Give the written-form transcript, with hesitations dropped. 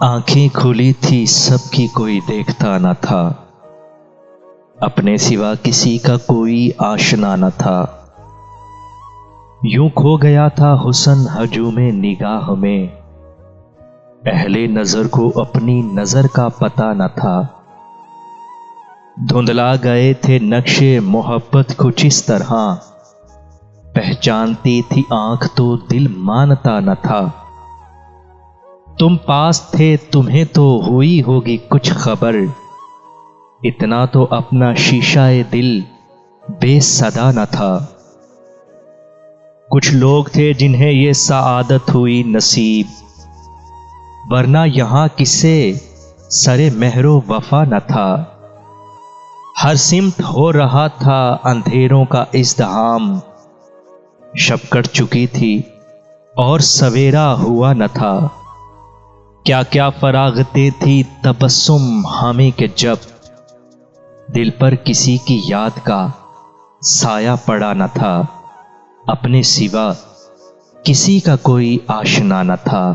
आंखें खुली थी सबकी, कोई देखता न था। अपने सिवा किसी का कोई आशना न था। यूं खो गया था हुस्न हजूमे निगाह में, पहले नजर को अपनी नजर का पता न था। धुंधला गए थे नक्शे मोहब्बत कुछ इस तरह, पहचानती थी आंख तो दिल मानता न था। तुम पास थे तुम्हें तो हुई होगी कुछ खबर, इतना तो अपना शीशाए दिल बेसदा न था। कुछ लोग थे जिन्हें ये सआदत हुई नसीब, वरना यहां किसे सरे महरो वफा न था। हर सिमत हो रहा था अंधेरों का इज़्दिहाम, शब कट चुकी थी और सवेरा हुआ न था। क्या क्या फरागते थी तबस्सुम हमें के जब, दिल पर किसी की याद का साया पड़ा न था। अपने सिवा किसी का कोई आशना न था।